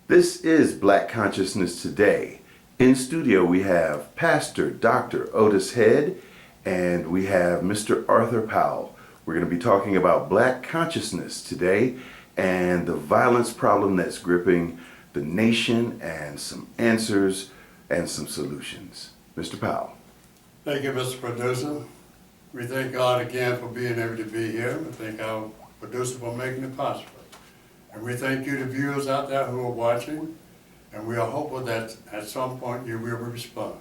This is Black Consciousness Today. In studio we have Pastor Dr. Otis Head and we have Mr. Arthur Powell. We're going to be talking about black consciousness today and the violence problem that's gripping the nation and some answers and some solutions. Mr. Powell. Thank you, Mr. Producer. We thank God again for being able to be here. We thank our producer for making it possible. And we thank you, the viewers out there who are watching, and we are hopeful that at some point you will respond.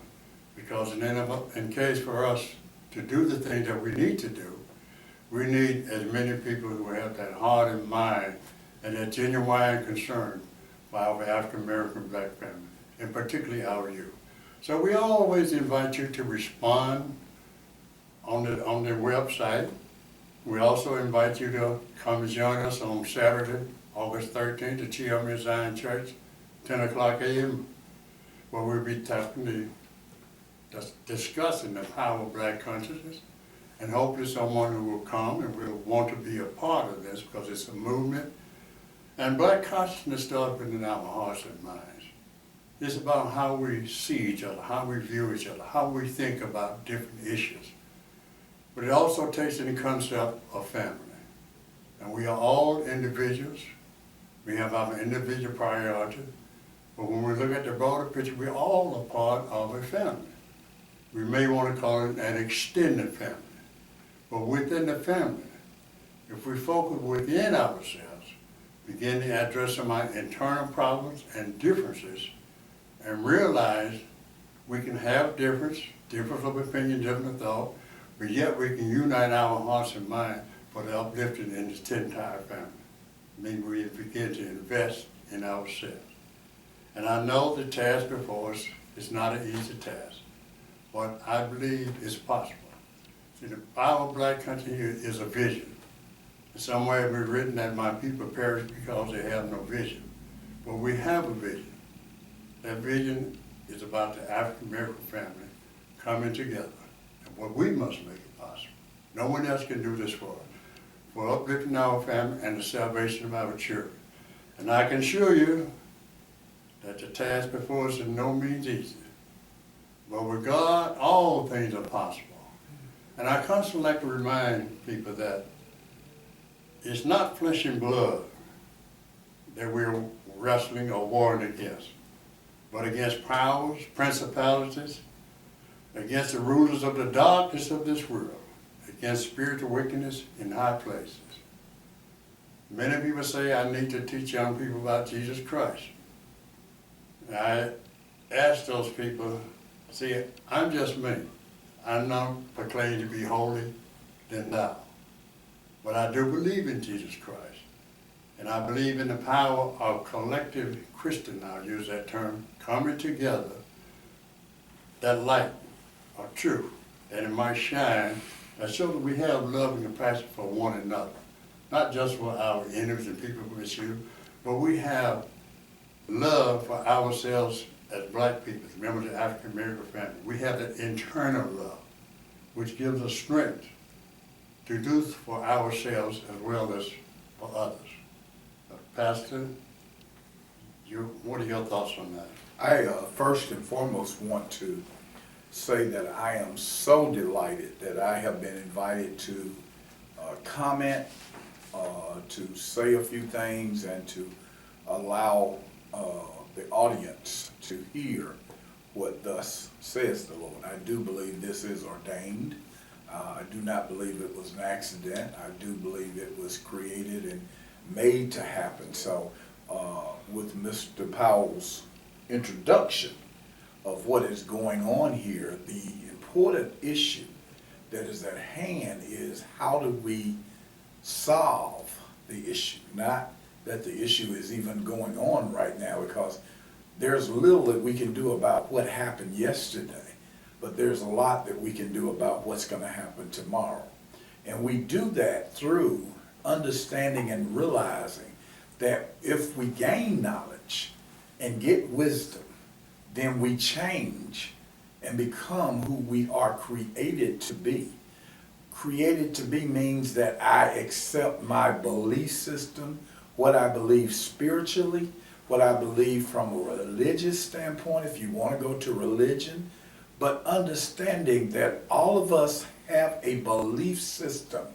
Because in case for us to do the thing that we need to do, we need as many people who have that heart and mind and that genuine concern for our African American black family, and particularly our youth. So we always invite you to respond on the website. We also invite you to come and join us on Saturday, August 13th at Chioma Zion Church, 10 o'clock a.m., where we'll be discussing the power of black consciousness, and hopefully someone who will come and will want to be a part of this because it's a movement. And black consciousness starts within our hearts and minds. It's about how we see each other, how we view each other, how we think about different issues. But it also takes in the concept of family. And we are all individuals. We have our individual priorities. But when we look at the broader picture, we're all a part of a family. We may want to call it an extended family. But within the family, if we focus within ourselves, begin to address some of our internal problems and differences, and realize we can have difference of opinion, different of thought, but yet we can unite our hearts and minds for the uplifting in this entire family. Maybe we begin to invest in ourselves. And I know the task before us is not an easy task, but I believe it's possible. See, the power of black country is a vision. Somewhere we've written that my people perish because they have no vision. But we have a vision. That vision is about the African American family coming together. And what we must make it possible. No one else can do this for us. For uplifting our family and the salvation of our children. And I can assure you that the task before us is no means easy. But with God, all things are possible. And I constantly like to remind people that it's not flesh and blood that we're wrestling or warring against, but against powers, principalities, against the rulers of the darkness of this world, against spiritual wickedness in high places. Many people say I need to teach young people about Jesus Christ. And I ask those people, see, I'm just me. I'm not proclaimed to be holy than thou. But I do believe in Jesus Christ. And I believe in the power of collective Christian, I'll use that term, coming together, that light of truth, that it might shine, so that we have love and compassion for one another. Not just for our enemies and people who misuse, but we have love for ourselves as black people, members of the African American family. We have that internal love, which gives us strength to do for ourselves as well as for others. Pastor, what are your thoughts on that? I first and foremost want to say that I am so delighted that I have been invited to comment, to say a few things, and to allow the audience to hear what thus says the Lord. I do believe this is ordained. I do not believe it was an accident. I do believe it was created and made to happen. So with Mr. Powell's introduction of what is going on here, the important issue that is at hand is how do we solve the issue? Not that the issue is even going on right now, because there's little that we can do about what happened yesterday, but there's a lot that we can do about what's going to happen tomorrow. And we do that through understanding and realizing that if we gain knowledge and get wisdom, then we change and become who we are created to be. Created to be means that I accept my belief system, what I believe spiritually, what I believe from a religious standpoint, if you want to go to religion, but understanding that all of us have a belief system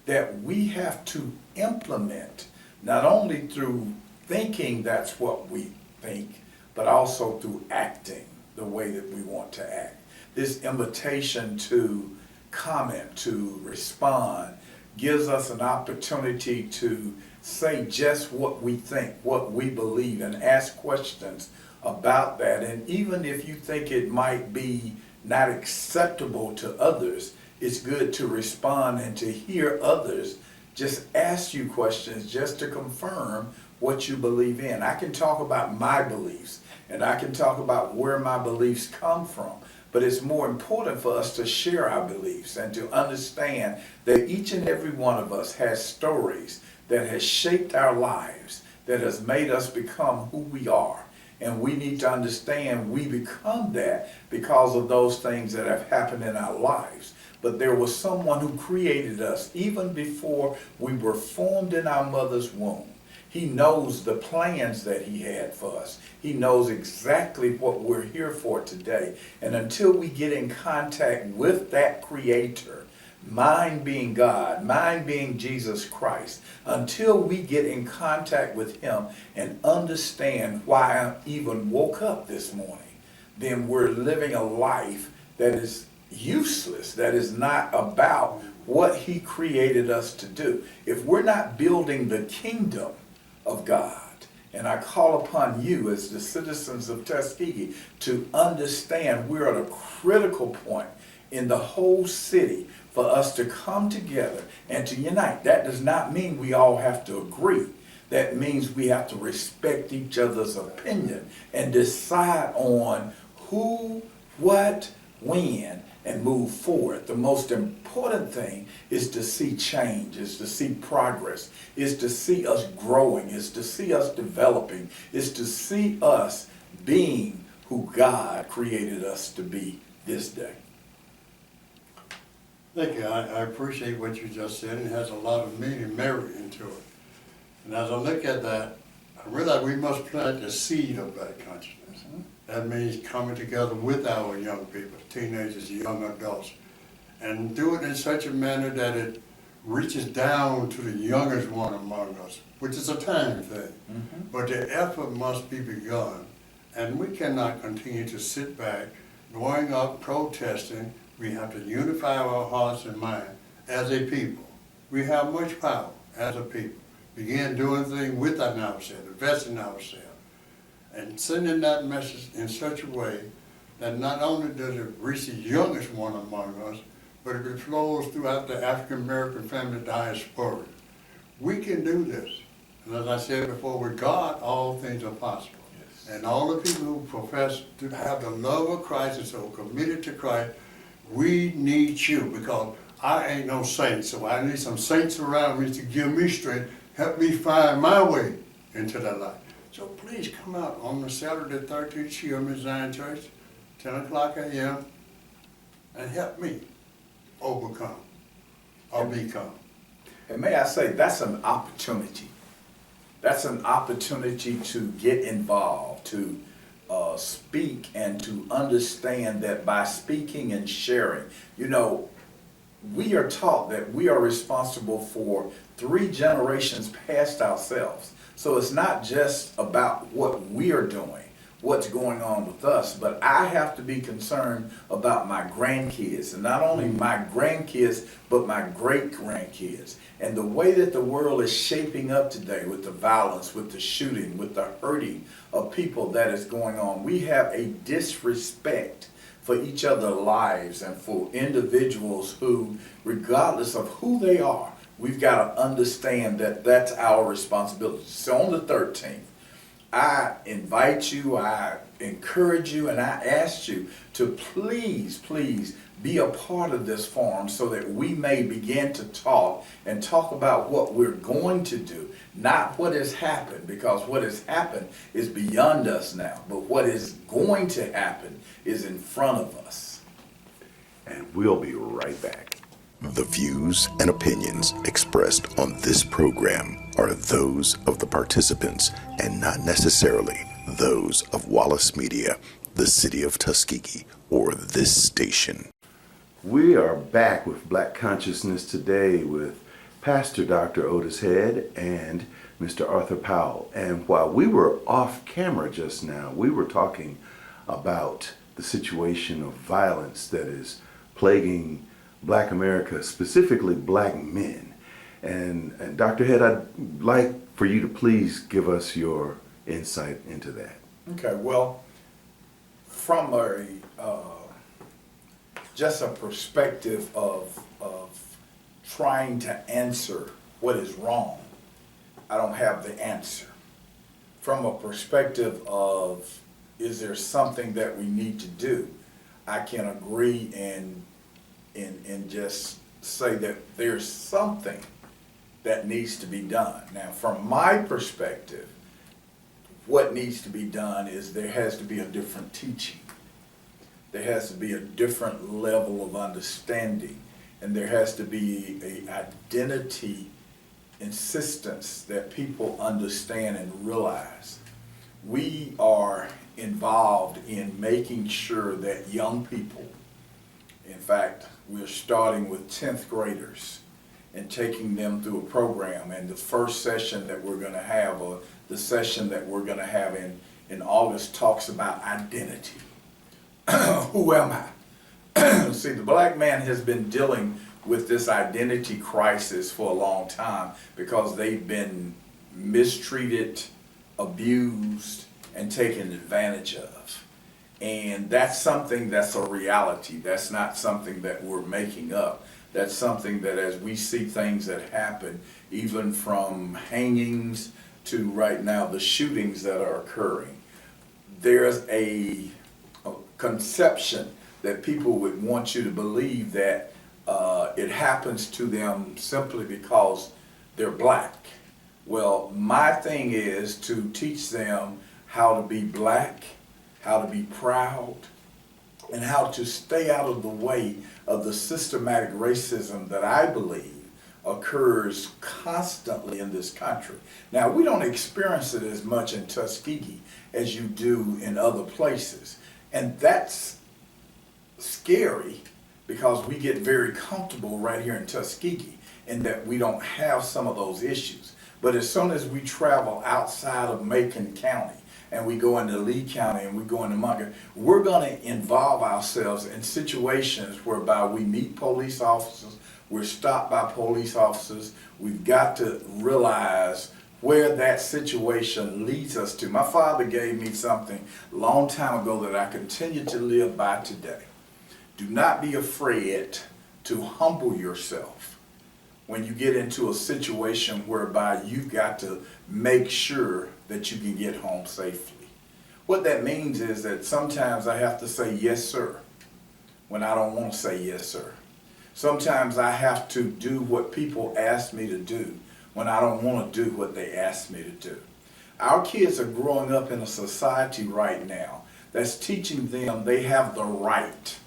that we have to implement, not only through thinking that's what we think, but also through acting the way that we want to act. This invitation to comment, to respond, gives us an opportunity to say just what we think, what we believe, and ask questions about that. And even if you think it might be not acceptable to others, it's good to respond and to hear others just ask you questions just to confirm what you believe in. I can talk about my beliefs and I can talk about where my beliefs come from, but it's more important for us to share our beliefs and to understand that each and every one of us has stories that has shaped our lives, that has made us become who we are. And we need to understand we become that because of those things that have happened in our lives. But there was someone who created us even before we were formed in our mother's womb. He knows the plans that he had for us. He knows exactly what we're here for today. And until we get in contact with that creator, mine being God, mine being Jesus Christ, until we get in contact with him and understand why I even woke up this morning, then we're living a life that is useless, that is not about what he created us to do. If we're not building the kingdom of God, and I call upon you as the citizens of Tuskegee to understand we're at a critical point in the whole city for us to come together and to unite. That does not mean we all have to agree. That means we have to respect each other's opinion and decide on who, what, when, and move forward. The most important thing is to see change, is to see progress, is to see us growing, is to see us developing, is to see us being who God created us to be this day. Thank you. I appreciate what you just said, and it has a lot of meaning, merit into it. And as I look at that, I realize we must plant the seed of that consciousness. That means coming together with our young people, teenagers, young adults, and do it in such a manner that it reaches down to the youngest one among us, which is a time thing. But the effort must be begun, and we cannot continue to sit back, going up, protesting. We have to unify our hearts and minds as a people. We have much power as a people. Begin doing things with ourselves, investing in ourselves, and sending that message in such a way that not only does it reach the youngest one among us, but it flows throughout the African American family diaspora. We can do this. And as I said before, with God, all things are possible. Yes. And all the people who profess to have the love of Christ and so committed to Christ, we need you, because I ain't no saint, so I need some saints around me to give me strength, help me find my way into that life. So please come out on the Saturday 13th here in Zion Church, 10 o'clock a.m., and help me overcome or become. And may I say, that's an opportunity. That's an opportunity to get involved, to speak and to understand that by speaking and sharing, you know, we are taught that we are responsible for 3 generations past ourselves. So it's not just about what we are doing, what's going on with us, but I have to be concerned about my grandkids, and not only my grandkids, but my great-grandkids. And the way that the world is shaping up today with the violence, with the shooting, with the hurting of people that is going on, we have a disrespect for each other's lives and for individuals who, regardless of who they are, we've got to understand that that's our responsibility. So on the 13th, I invite you, I encourage you, and I ask you to please, please be a part of this forum so that we may begin to talk and talk about what we're going to do, not what has happened, because what has happened is beyond us now, but what is going to happen is in front of us. And we'll be right back. The views and opinions expressed on this program are those of the participants and not necessarily those of Wallace Media, the City of Tuskegee, or this station. We are back with Black Consciousness today with Pastor Dr. Otis Head and Mr. Arthur Powell. And while we were off camera just now, we were talking about the situation of violence that is plaguing Black America, specifically Black men. And Dr. Head, I'd like for you to please give us your insight into that. Okay, well, from just a perspective of trying to answer what is wrong, I don't have the answer. From a perspective of, is there something that we need to do? I can agree and just say that there's something that needs to be done. Now, from my perspective, what needs to be done is there has to be a different teaching. There has to be a different level of understanding, and there has to be an identity insistence that people understand and realize. We are involved in making sure that young people, in fact, we're starting with 10th graders and taking them through a program, and the first session that we're going to have, or the session that we're going to have in August, talks about identity. Who am I? See, the Black man has been dealing with this identity crisis for a long time because they've been mistreated, abused, and taken advantage of. And that's something that's a reality. That's not something that we're making up. That's something that, as we see things that happen, even from hangings to right now the shootings that are occurring, there's a conception that people would want you to believe that it happens to them simply because they're Black. Well, my thing is to teach them how to be Black, how to be proud, and how to stay out of the way of the systematic racism that I believe occurs constantly in this country. Now, we don't experience it as much in Tuskegee as you do in other places. And that's scary because we get very comfortable right here in Tuskegee in that we don't have some of those issues. But as soon as we travel outside of Macon County and we go into Lee County and we go into Montgomery, we're going to involve ourselves in situations whereby we meet police officers, we're stopped by police officers. We've got to realize where that situation leads us to. My father gave me something a long time ago that I continue to live by today. Do not be afraid to humble yourself when you get into a situation whereby you've got to make sure that you can get home safely. What that means is that sometimes I have to say yes, sir, when I don't want to say yes, sir. Sometimes I have to do what people ask me to do when I don't want to do what they ask me to do. Our kids are growing up in a society right now that's teaching them they have the right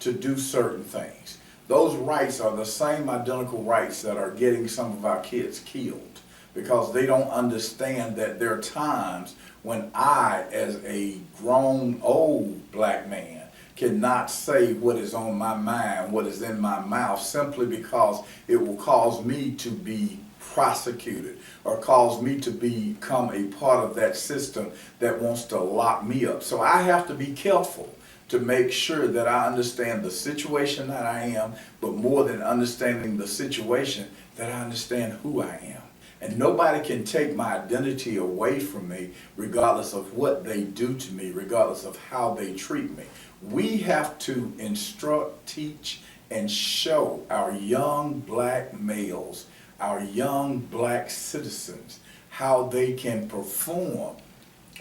to do certain things. Those rights are the same identical rights that are getting some of our kids killed because they don't understand that there are times when I, as a grown old Black man, cannot say what is on my mind, what is in my mouth, simply because it will cause me to be prosecuted or cause me to become a part of that system that wants to lock me up. So I have to be careful to make sure that I understand the situation that I am, but more than understanding the situation, that I understand who I am. And nobody can take my identity away from me regardless of what they do to me, regardless of how they treat me. We have to instruct, teach, and show our young Black males, our young Black citizens, how they can perform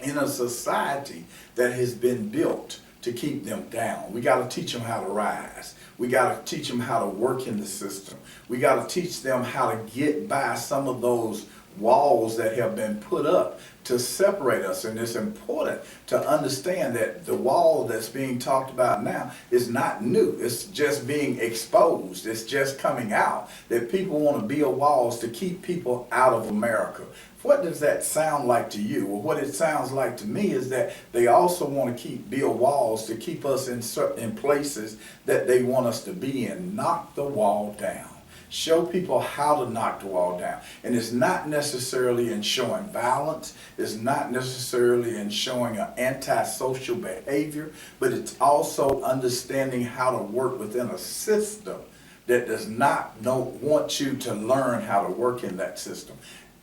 in a society that has been built to keep them down. We got to teach them how to rise. We got to teach them how to work in the system. We got to teach them how to get by some of those walls that have been put up to separate us. And it's important to understand that the wall that's being talked about now is not new. It's just being exposed. It's just coming out that people want to build walls to keep people out of America. What does that sound like to you? Well, what it sounds like to me is that they also want to build walls to keep us in certain places that they want us to be in. Knock the wall down. Show people how to knock the wall down. And it's not necessarily in showing violence. It's not necessarily in showing an antisocial behavior, but it's also understanding how to work within a system that does not want you to learn how to work in that system.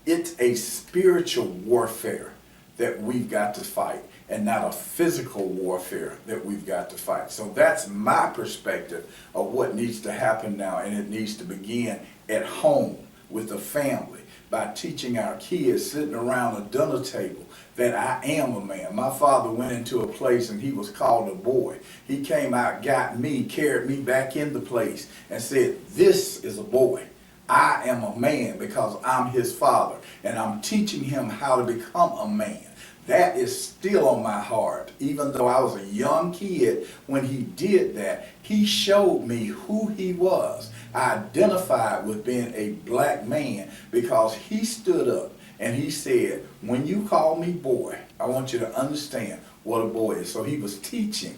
It's a spiritual warfare that we've got to fight, and not a physical warfare that we've got to fight. So that's my perspective of what needs to happen now, and it needs to begin at home with the family by teaching our kids sitting around a dinner table that I am a man. My father went into a place and he was called a boy. He came out, got me, carried me back in the place and said, "This is a boy. I am a man because I'm his father, and I'm teaching him how to become a man." That is still on my heart. Even though I was a young kid when he did that, he showed me who he was. I identified with being a black man because he stood up and he said, "When you call me boy, I want you to understand what a boy is." So he was teaching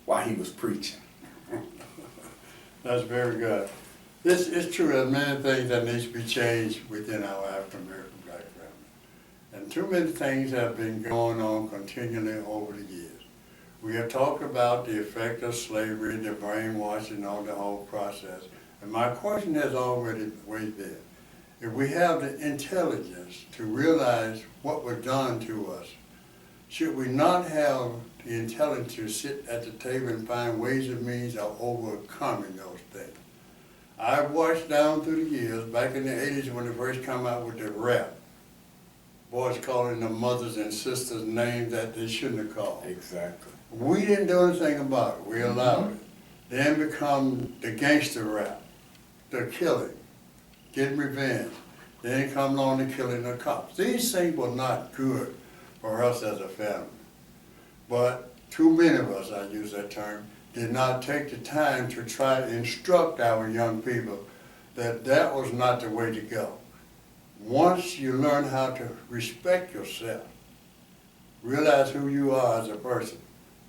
while he was preaching. That's very good. This is true. There are many things that needs to be changed within our African American black family. And too many things have been going on continually over the years. We have talked about the effect of slavery, the brainwashing on the whole process. And my question has always been, if we have the intelligence to realize what was done to us, should we not have the intelligence to sit at the table and find ways and means of overcoming those things? I've watched down through the years, back in the 80s when they first come out with the rap, boys calling the mothers and sisters names that they shouldn't have called. Exactly. We didn't do anything about it. We allowed it. Then become the gangster rap, the killing, getting revenge. Then come along the killing of cops. These things were not good for us as a family. But too many of us, I use that term, did not take the time to try to instruct our young people that that was not the way to go. Once you learn how to respect yourself, realize who you are as a person,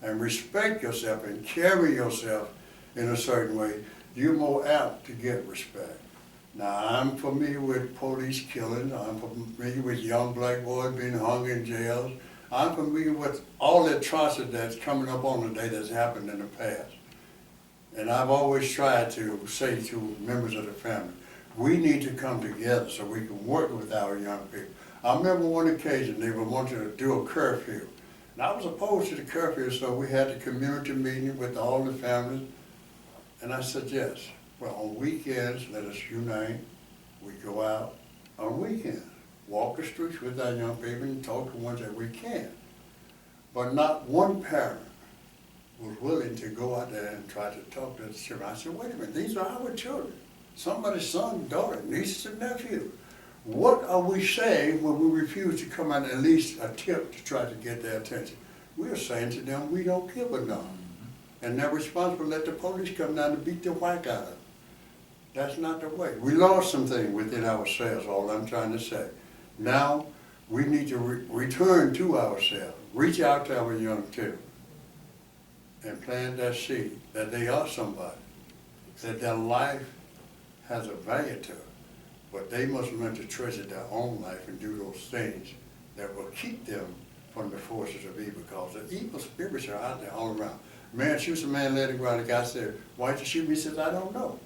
and respect yourself and carry yourself in a certain way, you're more apt to get respect. Now, I'm familiar with police killings. I'm familiar with young black boys being hung in jails. I'm familiar with all the atrocity that's coming up on the day that's happened in the past. And I've always tried to say to members of the family, we need to come together so we can work with our young people. I remember one occasion they were wanting to do a curfew. And I was opposed to the curfew, so we had a community meeting with all the families. And I said, yes, well, on weekends, let us unite. We go out on weekends. Walk the streets with our young people and talk to ones that we can. But not one parent was willing to go out there and try to talk to the children. I said, wait a minute, these are our children. Somebody's son, daughter, nieces and nephews. What are we saying when we refuse to come out and at least attempt to try to get their attention? We are saying to them, we don't give a damn. And they're responsible to let the police come down and beat the whack out of them. That's not the way. We lost some things within ourselves, all I'm trying to say. Now, we need to return to ourselves, reach out to our young children, and plant that seed that they are somebody, that their life has a value to it, but they must learn to treasure their own life and do those things that will keep them from the forces of evil, because the evil spirits are out there all around. Man shoots a man, let him go, and the guy said, why'd you shoot me? He says, I don't know.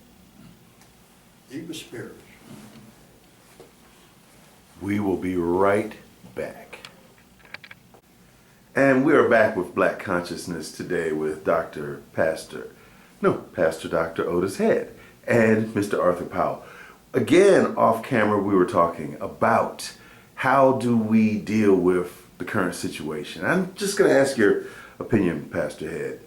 Evil spirits. We will be right back. And we are back with Black Consciousness today with Pastor Dr. Otis Head and Mr. Arthur Powell. Again, off camera, we were talking about how do we deal with the current situation. I'm just going to ask your opinion, Pastor Head,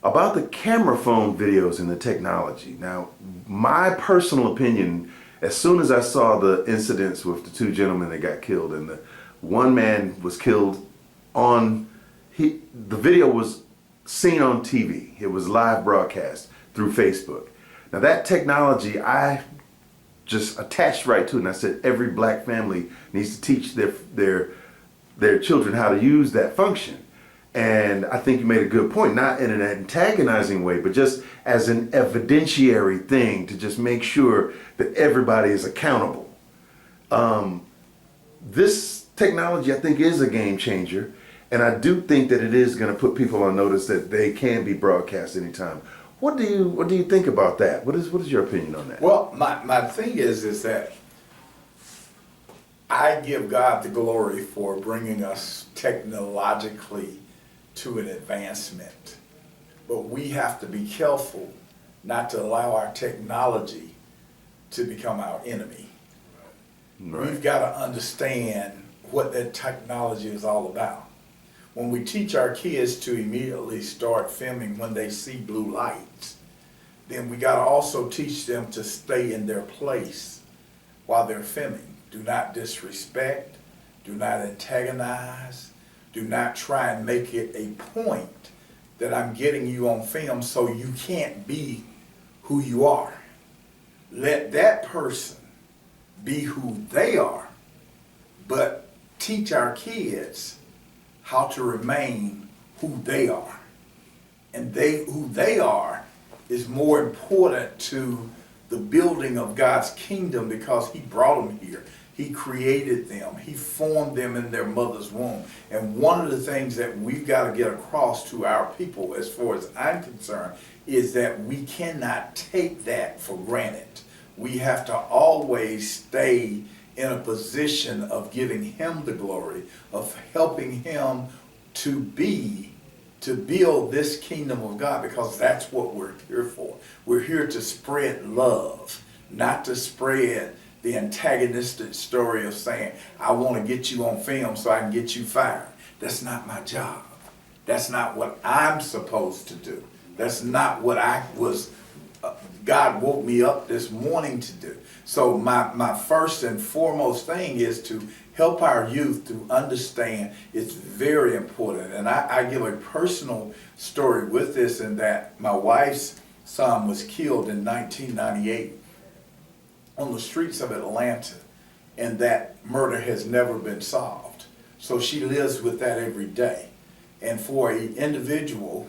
about the camera phone videos and the technology. Now, my personal opinion as soon as I saw the incidents with the two gentlemen that got killed, and the one man was killed on, the video was seen on TV. It was live broadcast through Facebook. Now that technology, I just attached right to it, and I said every black family needs to teach their children how to use that function. And I think you made a good point, not in an antagonizing way, but just as an evidentiary thing to just make sure that everybody is accountable. This technology, I think, is a game changer, and I do think that it is going to put people on notice that they can be broadcast anytime. What do you think about that? What is your opinion on that? Well, my thing is that I give God the glory for bringing us technologically to an advancement. But we have to be careful not to allow our technology to become our enemy. Right. We've got to understand what that technology is all about. When we teach our kids to immediately start filming when they see blue lights, then we got to also teach them to stay in their place while they're filming. Do not disrespect, do not antagonize, do not try and make it a point that I'm getting you on film so you can't be who you are. Let that person be who they are, but teach our kids how to remain who they are. And who they are is more important to the building of God's kingdom because He brought them here. He created them. He formed them in their mother's womb. And one of the things that we've got to get across to our people, as far as I'm concerned, is that we cannot take that for granted. We have to always stay in a position of giving Him the glory, of helping Him to build this kingdom of God, because that's what we're here for. We're here to spread love, not to spread the antagonistic story of saying, I want to get you on film so I can get you fired. That's not my job. That's not what I'm supposed to do. That's not what God woke me up this morning to do. So my first and foremost thing is to help our youth to understand it's very important. And I give a personal story with this, in that my wife's son was killed in 1998 on the streets of Atlanta, and that murder has never been solved. So she lives with that every day. And for an individual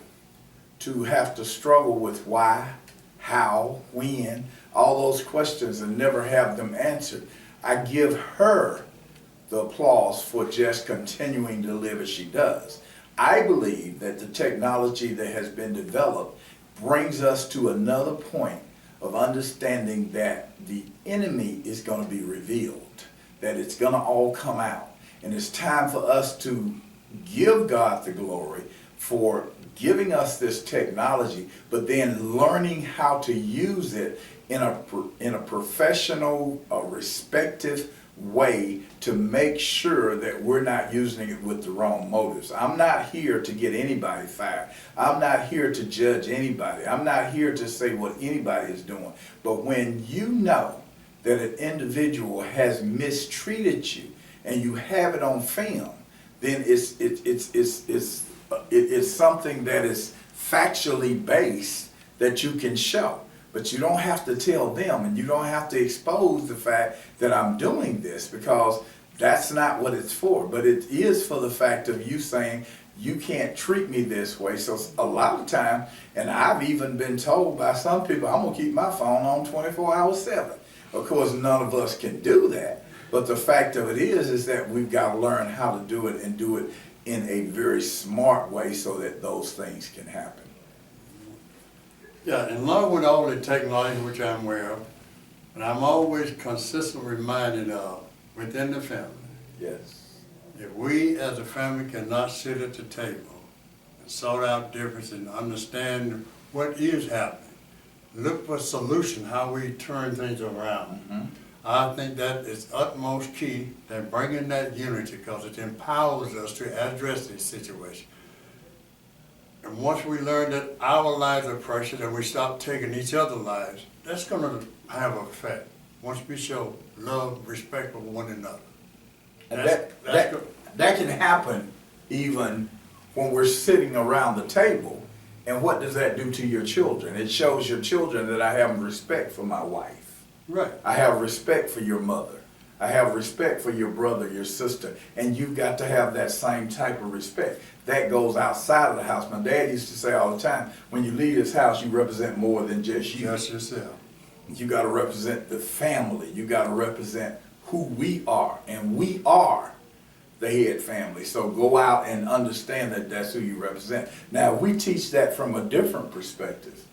to have to struggle with why, how, when, all those questions, and never have them answered, I give her the applause for just continuing to live as she does. I believe that the technology that has been developed brings us to another point of understanding that the enemy is going to be revealed, that it's going to all come out. And it's time for us to give God the glory for giving us this technology, but then learning how to use it in a professional, respective way to make sure that we're not using it with the wrong motives. I'm not here to get anybody fired. I'm not here to judge anybody. I'm not here to say what anybody is doing. But when you know that an individual has mistreated you and you have it on film, then it's something that is factually based that you can show. But you don't have to tell them, and you don't have to expose the fact that I'm doing this, because that's not what it's for. But it is for the fact of you saying, you can't treat me this way. So a lot of time, and I've even been told by some people, I'm going to keep my phone on 24 hours 7. Of course, none of us can do that. But the fact of it is that we've got to learn how to do it, and do it in a very smart way so that those things can happen. Yeah, and along with all the technology which I'm aware of, and I'm always consistently reminded of within the family, Yes. if we as a family cannot sit at the table and sort out difference and understand what is happening, look for a solution, how we turn things around. Mm-hmm. I think that is utmost key to bringing that unity, because it empowers us to address these situations. And once we learn that our lives are precious and we stop taking each other's lives, that's going to have an effect. once we show love, respect for one another. And That's good. that can happen even when we're sitting around the table. And what does that do to your children? It shows your children that I have respect for my wife. Right. I have respect for your mother. I have respect for your brother, your sister. And you've got to have that same type of respect. That goes outside of the house. My dad used to say all the time, when you leave this house, you represent more than just you. Just yourself. You got to represent the family. You got to represent who we are. And we are the Head family. So go out and understand that that's who you represent. Now, we teach that from a different perspective.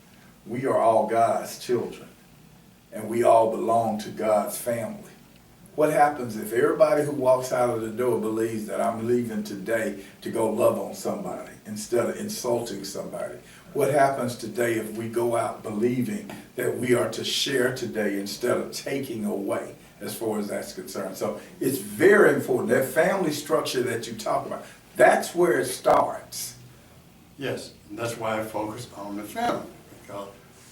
We are all God's children. And we all belong to God's family. What happens if everybody who walks out of the door believes that I'm leaving today to go love on somebody instead of insulting somebody? What happens today if we go out believing that we are to share today instead of taking away, as far as that's concerned? So it's very important, that family structure that you talk about, that's where it starts. Yes, and that's why I focus on the family. Because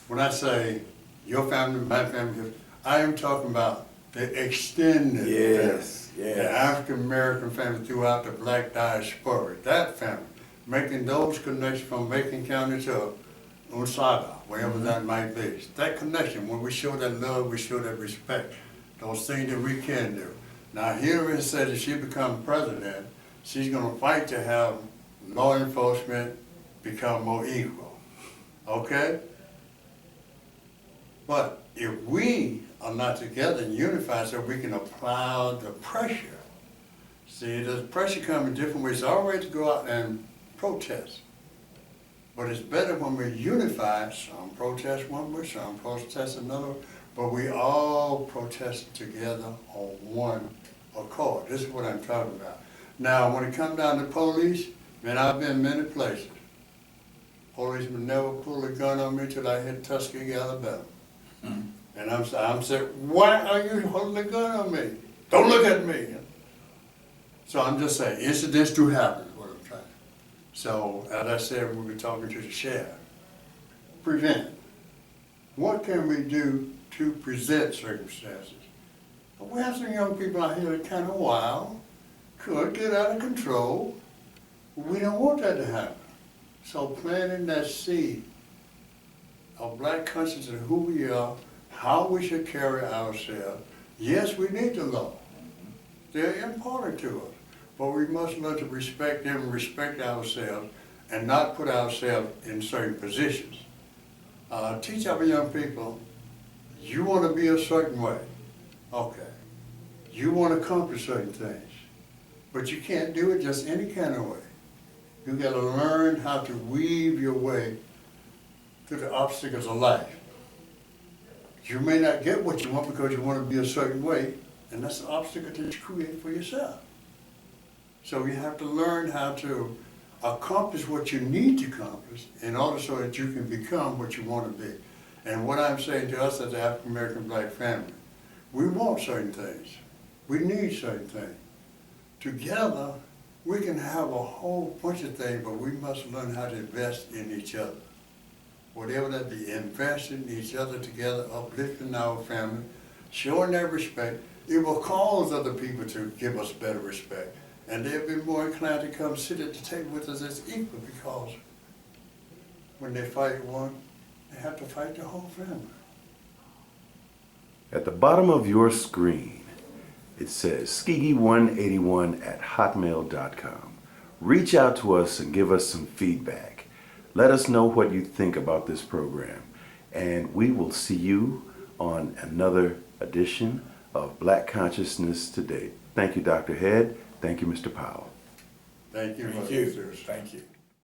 when I say your family, my family, I am talking about the extended family. Yes. The African American family throughout the black diaspora, that family, making those connections from Macon County to Osada, wherever that might be. That connection, when we show that love, we show that respect, those things that we can do. Now here it says if she becomes president, she's gonna fight to have law enforcement become more equal, okay? But if we are not together and unified so we can apply the pressure, see, the pressure comes in different ways. It's all right to go out and protest, but it's better when we're unified. Some protest one way, some protest another, but we all protest together on one accord. This is what I'm talking about. Now, when it comes down to police, man, I've been many places. Policemen never pulled a gun on me till I hit Tuskegee, Alabama. And I'm saying, why are you holding a gun on me? Don't look at me. So I'm just saying, incidents do happen, is what I'm trying. So, as I said, we were talking to the sheriff. Prevent. What can we do to present circumstances? But we have some young people out here that are kind of wild, could get out of control. We don't want that to happen. So planting that seed of black consciousness of who we are, how we should carry ourselves. Yes, we need the law. They're important to us. But we must learn to respect them and respect ourselves and not put ourselves in certain positions. Teach our young people, you want to be a certain way. Okay. You want to accomplish certain things. But you can't do it just any kind of way. You got to learn how to weave your way through the obstacles of life. You may not get what you want because you want to be a certain way, and that's the obstacle that you create for yourself. So you have to learn how to accomplish what you need to accomplish in order so that you can become what you want to be. And what I'm saying to us as an African American black family, we want certain things. We need certain things. Together, we can have a whole bunch of things, but we must learn how to invest in each other. Whatever that be, investing in each other together, uplifting our family, showing that respect, it will cause other people to give us better respect. And they'll be more inclined to come sit at the table with us as equal, because when they fight one, they have to fight the whole family. At the bottom of your screen, it says skiggy181@hotmail.com. Reach out to us and give us some feedback. Let us know what you think about this program. And we will see you on another edition of Black Consciousness Today. Thank you, Dr. Head. Thank you, Mr. Powell. Thank you. Thank you. Thank you.